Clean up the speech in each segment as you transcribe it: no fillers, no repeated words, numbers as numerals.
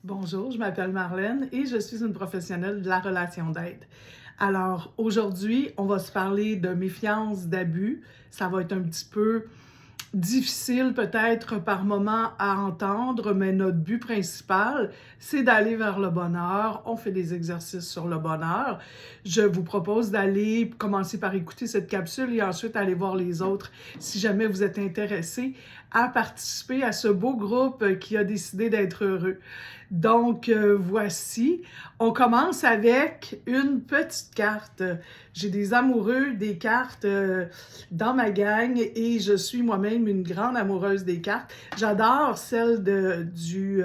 Bonjour, je m'appelle Marlène et je suis une professionnelle de la relation d'aide. Alors, aujourd'hui, on va se parler de méfiance, d'abus. Ça va être un petit peu difficile peut-être par moment à entendre, mais notre but principal, c'est d'aller vers le bonheur. On fait des exercices sur le bonheur. Je vous propose d'aller commencer par écouter cette capsule et ensuite aller voir les autres si jamais vous êtes intéressé à participer à ce beau groupe qui a décidé d'être heureux. Donc, voici, on commence avec une petite carte. J'ai des amoureux des cartes dans ma gang et je suis moi-même une grande amoureuse des cartes. J'adore celle du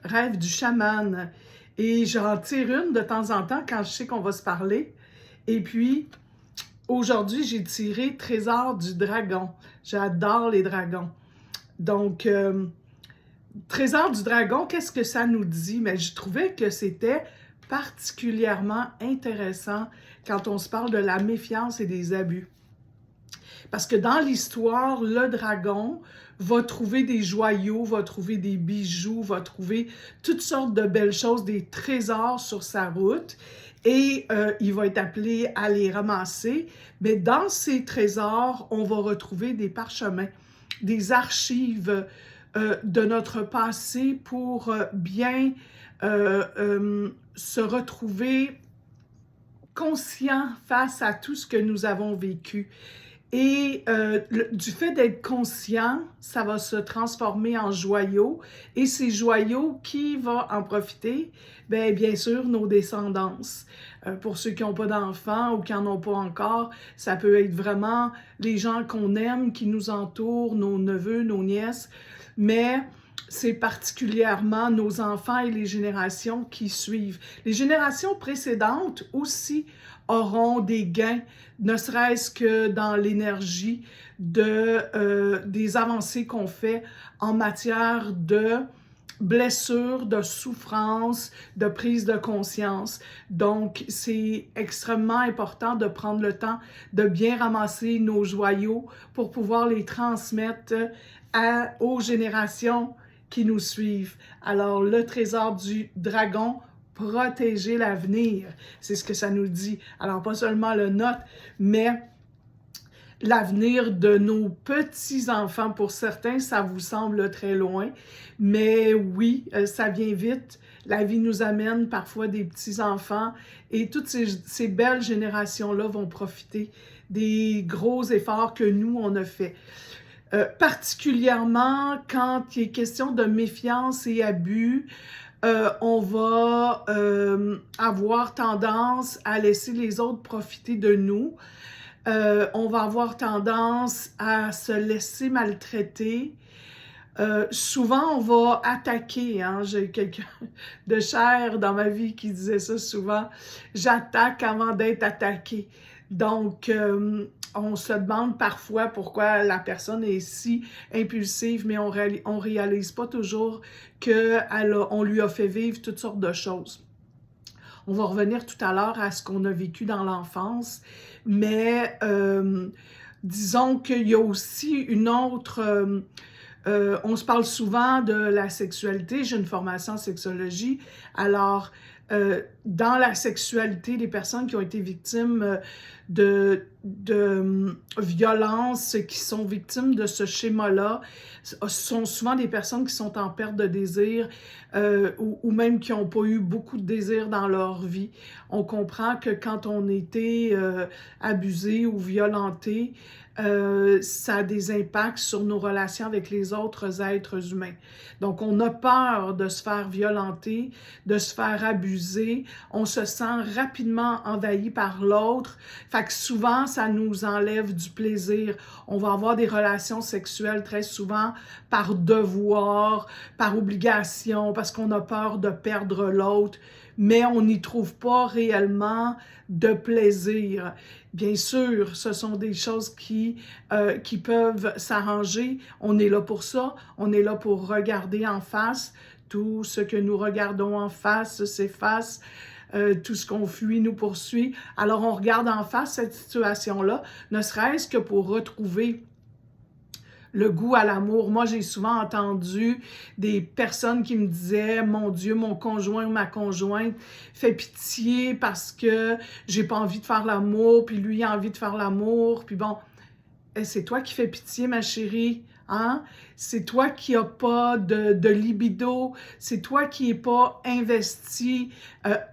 rêve du chaman et j'en tire une de temps en temps quand je sais qu'on va se parler. Et puis, aujourd'hui, j'ai tiré Trésor du dragon. J'adore les dragons. Donc, Trésor du dragon, qu'est-ce que ça nous dit? Mais je trouvais que c'était particulièrement intéressant quand on se parle de la méfiance et des abus. Parce que dans l'histoire, le dragon va trouver des joyaux, va trouver des bijoux, va trouver toutes sortes de belles choses, des trésors sur sa route et il va être appelé à les ramasser. Mais dans ces trésors, on va retrouver des parchemins, des archives de notre passé pour bien se retrouver conscient face à tout ce que nous avons vécu. Et du fait d'être conscient, ça va se transformer en joyaux. Et ces joyaux, qui va en profiter? Bien sûr, nos descendances. Pour ceux qui n'ont pas d'enfants ou qui n'en ont pas encore, ça peut être vraiment les gens qu'on aime, qui nous entourent, nos neveux, nos nièces. Mais c'est particulièrement nos enfants et les générations qui suivent. Les générations précédentes aussi auront des gains, ne serait-ce que dans l'énergie des avancées qu'on fait en matière de blessures, de souffrances, de prise de conscience. Donc, c'est extrêmement important de prendre le temps de bien ramasser nos joyaux pour pouvoir les transmettre aux générations qui nous suivent. Alors, le trésor du dragon, protéger l'avenir, c'est ce que ça nous dit. Alors, pas seulement le nôtre, mais l'avenir de nos petits-enfants. Pour certains, ça vous semble très loin, mais oui, ça vient vite. La vie nous amène parfois des petits-enfants et toutes ces belles générations-là vont profiter des gros efforts que nous, on a faits. Particulièrement quand il est question de méfiance et abus, on va avoir tendance à laisser les autres profiter de nous. On va avoir tendance à se laisser maltraiter. Souvent, on va attaquer. Hein? J'ai quelqu'un de cher dans ma vie qui disait ça souvent. J'attaque avant d'être attaqué. Donc, on se demande parfois pourquoi la personne est si impulsive, mais on réalise pas toujours qu'on lui a fait vivre toutes sortes de choses. On va revenir tout à l'heure à ce qu'on a vécu dans l'enfance, mais disons qu'il y a aussi une autre... on se parle souvent de la sexualité. J'ai une formation en sexologie. Alors, dans la sexualité, les personnes qui ont été victimes de violences, qui sont victimes de ce schéma-là, sont souvent des personnes qui sont en perte de désir ou même qui n'ont pas eu beaucoup de désir dans leur vie. On comprend que quand on était abusé ou violenté, ça a des impacts sur nos relations avec les autres êtres humains. Donc, on a peur de se faire violenter, de se faire abuser. On se sent rapidement envahi par l'autre. Fait que souvent, ça nous enlève du plaisir. On va avoir des relations sexuelles très souvent par devoir, par obligation, parce qu'on a peur de perdre l'autre, mais on n'y trouve pas réellement de plaisir. Bien sûr, ce sont des choses qui peuvent s'arranger. On est là pour ça. On est là pour regarder en face. Tout ce que nous regardons en face s'efface. Tout ce qu'on fuit nous poursuit. Alors, on regarde en face cette situation-là, ne serait-ce que pour retrouver le goût à l'amour. Moi, j'ai souvent entendu des personnes qui me disaient « Mon Dieu, mon conjoint ou ma conjointe fait pitié parce que j'ai pas envie de faire l'amour, puis lui a envie de faire l'amour. » Puis bon, c'est toi qui fais pitié, ma chérie. Hein? C'est toi qui n'as pas de libido, c'est toi qui n'es pas investi,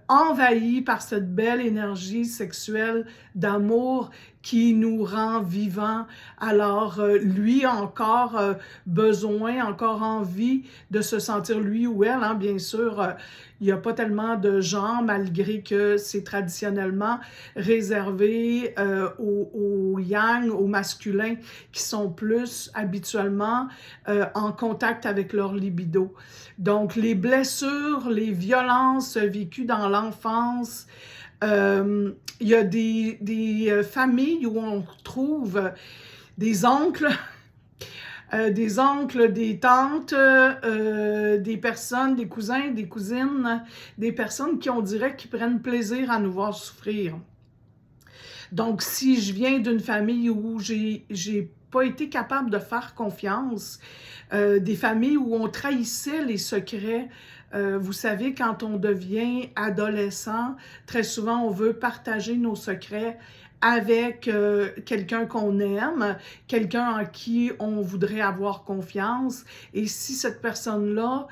envahi par cette belle énergie sexuelle d'amour qui nous rend vivants. Alors, lui a encore besoin, encore envie de se sentir lui ou elle. Hein? Bien sûr, il n'y a pas tellement de genre, malgré que c'est traditionnellement réservé au yang, aux masculins, qui sont plus habituellement en contact avec leur libido. Donc, les blessures, les violences vécues dans l'enfance, il y a des familles où on trouve des oncles, des tantes, des personnes, des cousins, des cousines, des personnes qui, on dirait, qui prennent plaisir à nous voir souffrir. Donc, si je viens d'une famille où j'ai pas été capable de faire confiance, des familles où on trahissait les secrets, vous savez, quand on devient adolescent, très souvent, on veut partager nos secrets avec quelqu'un qu'on aime, quelqu'un en qui on voudrait avoir confiance. Et si cette personne-là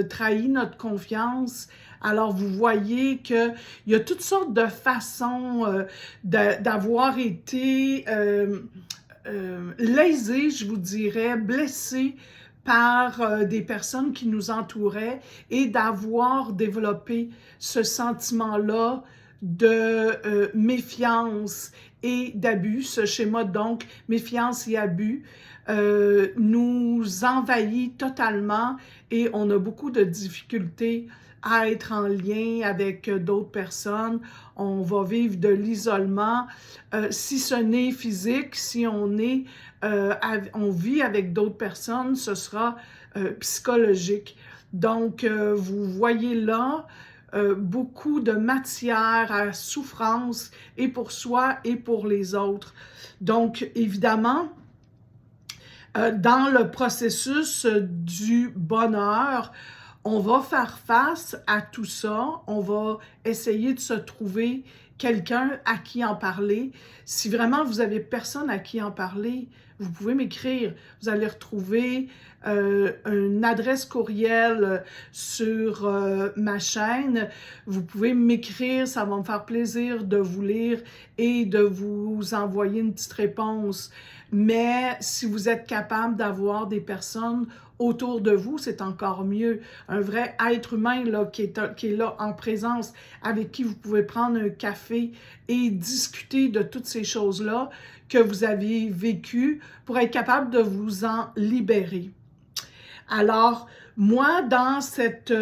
trahit notre confiance, alors vous voyez qu'il y a toutes sortes de façons d'avoir été lésés, je vous dirais, blessés par des personnes qui nous entouraient et d'avoir développé ce sentiment-là de méfiance et d'abus. Ce schéma, donc, méfiance et abus, nous envahit totalement et on a beaucoup de difficultés à être en lien avec d'autres personnes. On va vivre de l'isolement. Si ce n'est physique, si on vit avec d'autres personnes, ce sera psychologique. Donc, vous voyez là beaucoup de matière à souffrance et pour soi et pour les autres. Donc, évidemment, dans le processus du bonheur, on va faire face à tout ça, on va essayer de se trouver quelqu'un à qui en parler. Si vraiment vous n'avez personne à qui en parler, vous pouvez m'écrire. Vous allez retrouver une adresse courriel sur ma chaîne. Vous pouvez m'écrire, ça va me faire plaisir de vous lire et de vous envoyer une petite réponse. Mais si vous êtes capable d'avoir des personnes autour de vous, c'est encore mieux. Un vrai être humain là, qui est là en présence, avec qui vous pouvez prendre un café et discuter de toutes ces choses-là que vous avez vécues pour être capable de vous en libérer. Alors, moi, dans cette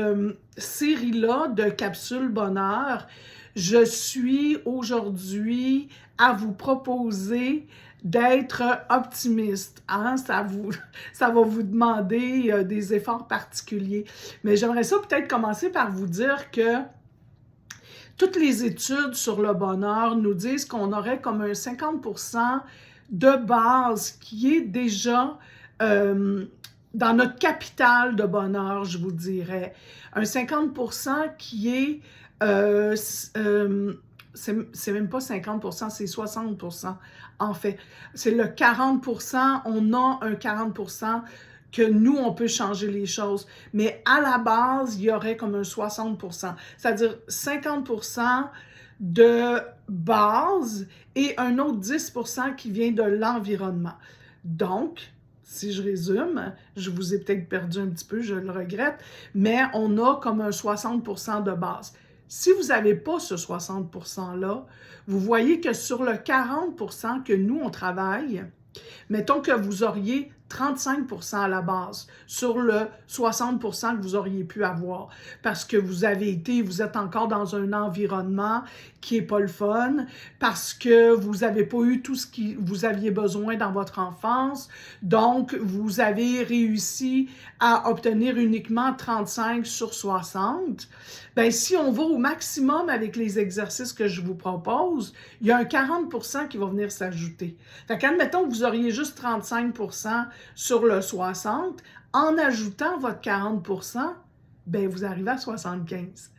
série-là de capsules bonheur, je suis aujourd'hui à vous proposer d'être optimiste. Hein? Ça va vous demander des efforts particuliers. Mais j'aimerais ça peut-être commencer par vous dire que toutes les études sur le bonheur nous disent qu'on aurait comme un 50% de base qui est déjà dans notre capital de bonheur, je vous dirais. Un 50% qui est... c'est même pas 50%, c'est 60%. En fait, c'est le 40%, on a un 40% que nous, on peut changer les choses. Mais à la base, il y aurait comme un 60%. C'est-à-dire 50% de base et un autre 10% qui vient de l'environnement. Donc, si je résume, je vous ai peut-être perdu un petit peu, je le regrette, mais on a comme un 60% de base. Si vous n'avez pas ce 60%-là, vous voyez que sur le 40% que nous, on travaille, mettons que vous auriez 35% à la base sur le 60% que vous auriez pu avoir parce que vous êtes encore dans un environnement qui n'est pas le fun, parce que vous n'avez pas eu tout ce que vous aviez besoin dans votre enfance, donc vous avez réussi à obtenir uniquement 35 sur 60. Bien, si on va au maximum avec les exercices que je vous propose, il y a un 40% qui va venir s'ajouter. Fait qu'admettons que vous auriez juste 35% sur le 60, en ajoutant votre 40%, ben vous arrivez à 75.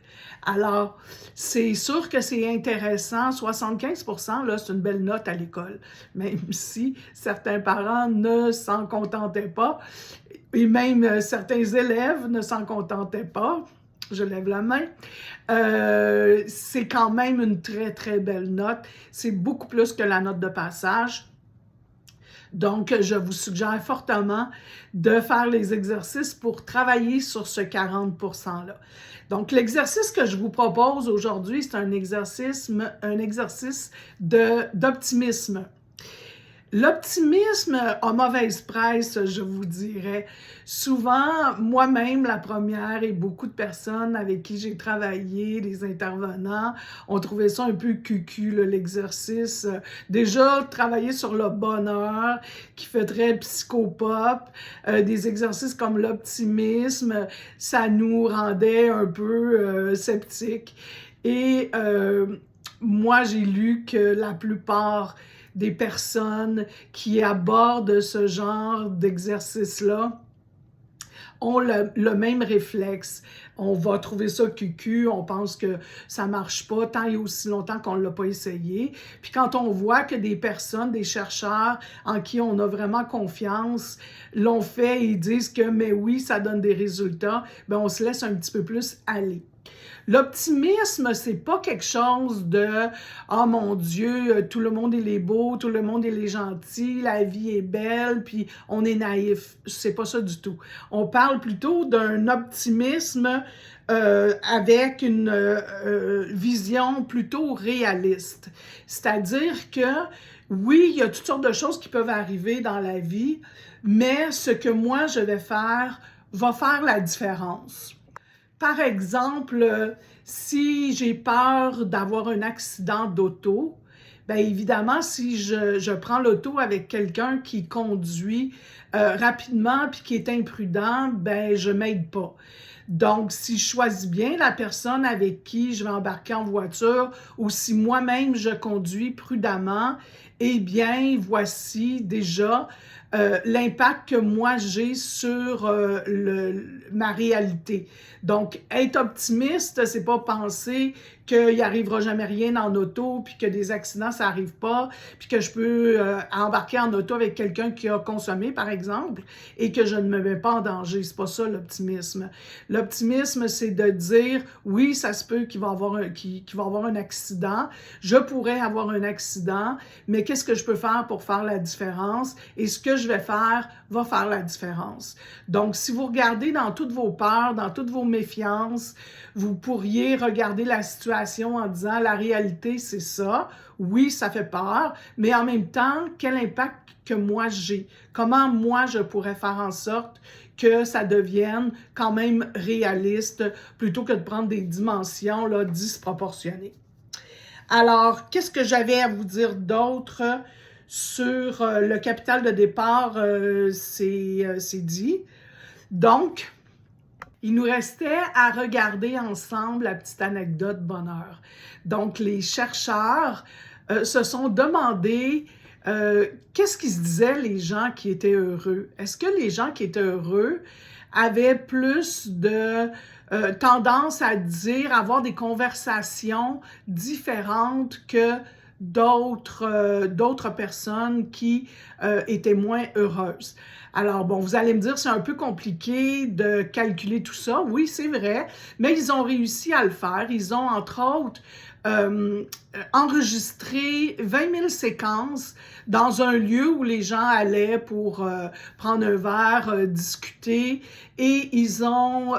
Alors, c'est sûr que c'est intéressant. 75%, là, c'est une belle note à l'école, même si certains parents ne s'en contentaient pas, et même certains élèves ne s'en contentaient pas. Je lève la main. C'est quand même une très, très belle note. C'est beaucoup plus que la note de passage. Donc, je vous suggère fortement de faire les exercices pour travailler sur ce 40%-là. Donc, l'exercice que je vous propose aujourd'hui, c'est un exercice d'optimisme. L'optimisme a mauvaise presse, je vous dirais. Souvent, moi-même, la première, et beaucoup de personnes avec qui j'ai travaillé, les intervenants, ont trouvé ça un peu cucu, l'exercice. Déjà, travailler sur le bonheur, qui fait très psychopop, des exercices comme l'optimisme, ça nous rendait un peu sceptiques. Et moi, j'ai lu que la plupart des personnes qui abordent ce genre d'exercice-là ont le même réflexe. On va trouver ça cucu, on pense que ça marche pas tant et aussi longtemps qu'on ne l'a pas essayé. Puis quand on voit que des personnes, des chercheurs en qui on a vraiment confiance, l'ont fait et disent que mais oui, ça donne des résultats, ben on se laisse un petit peu plus aller. L'optimisme, c'est pas quelque chose de « Ah mon Dieu, tout le monde il est beau, tout le monde il est gentil, la vie est belle, puis on est naïf ». C'est pas ça du tout. On parle plutôt d'un optimisme avec une vision plutôt réaliste. C'est-à-dire que, oui, il y a toutes sortes de choses qui peuvent arriver dans la vie, mais ce que moi je vais faire va faire la différence. Par exemple, si j'ai peur d'avoir un accident d'auto, bien évidemment, si je prends l'auto avec quelqu'un qui conduit rapidement puis qui est imprudent, ben je m'aide pas. Donc, si je choisis bien la personne avec qui je vais embarquer en voiture ou si moi-même je conduis prudemment, eh bien, voici déjà l'impact que moi j'ai sur ma réalité. Donc, être optimiste, c'est pas penser qu'il n'arrivera jamais rien en auto, puis que des accidents, ça n'arrive pas, puis que je peux embarquer en auto avec quelqu'un qui a consommé, par exemple, et que je ne me mets pas en danger. C'est pas ça l'optimisme. L'optimisme, c'est de dire, oui, ça se peut qu'il va y avoir un accident, je pourrais avoir un accident, mais qu'est-ce que je peux faire pour faire la différence? Et ce que je vais faire va faire la différence. Donc, si vous regardez dans toutes vos peurs, dans toutes vos méfiances, vous pourriez regarder la situation en disant la réalité, c'est ça. Oui, ça fait peur, mais en même temps, quel impact que moi j'ai? Comment moi je pourrais faire en sorte que ça devienne quand même réaliste plutôt que de prendre des dimensions là, disproportionnées? Alors, qu'est-ce que j'avais à vous dire d'autre sur le capital de départ? C'est dit. Donc, il nous restait à regarder ensemble la petite anecdote bonheur. Donc, les chercheurs se sont demandé qu'est-ce qu'ils se disaient les gens qui étaient heureux. Est-ce que les gens qui étaient heureux avaient plus de tendance à avoir des conversations différentes que d'autres personnes qui étaient moins heureuses. Alors, bon, vous allez me dire, c'est un peu compliqué de calculer tout ça. Oui, c'est vrai, mais ils ont réussi à le faire. Ils ont, entre autres, enregistré 20 000 séquences dans un lieu où les gens allaient pour prendre un verre, discuter, et ils ont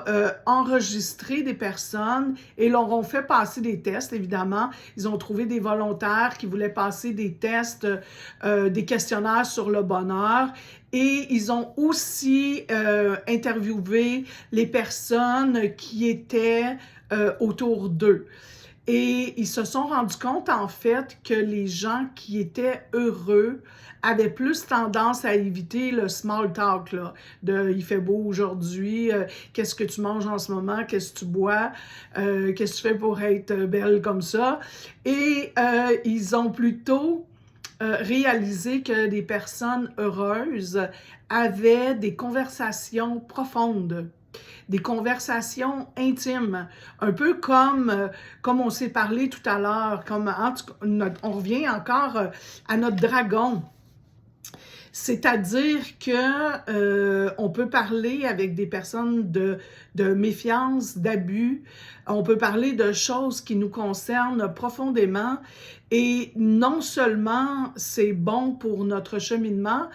enregistré des personnes et leur ont fait passer des tests, évidemment. Ils ont trouvé des volontaires qui voulaient passer des tests, des questionnaires sur le bonheur, et ils ont aussi interviewé les personnes qui étaient autour d'eux. Et ils se sont rendus compte, en fait, que les gens qui étaient heureux avaient plus tendance à éviter le small talk, là, de « il fait beau aujourd'hui, qu'est-ce que tu manges en ce moment, qu'est-ce que tu bois, qu'est-ce que tu fais pour être belle comme ça ». Et ils ont plutôt réalisé que les personnes heureuses avaient des conversations profondes, des conversations intimes, un peu comme on s'est parlé tout à l'heure, on revient encore à notre dragon. C'est-à-dire que on peut parler avec des personnes de méfiance, d'abus, on peut parler de choses qui nous concernent profondément et non seulement c'est bon pour notre cheminement,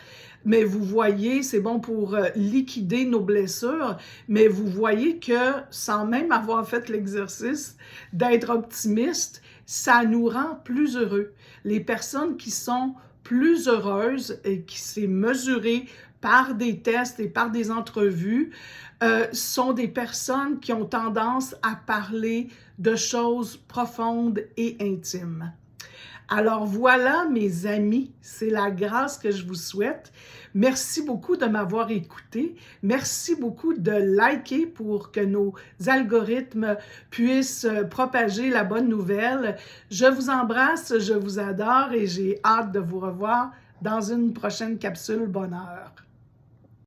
mais vous voyez, c'est bon pour liquider nos blessures, mais vous voyez que sans même avoir fait l'exercice d'être optimiste, ça nous rend plus heureux. Les personnes qui sont plus heureuse et qui s'est mesurée par des tests et par des entrevues sont des personnes qui ont tendance à parler de choses profondes et intimes. Alors voilà, mes amis, c'est la grâce que je vous souhaite. Merci beaucoup de m'avoir écouté. Merci beaucoup de liker pour que nos algorithmes puissent propager la bonne nouvelle. Je vous embrasse, je vous adore et j'ai hâte de vous revoir dans une prochaine capsule bonheur.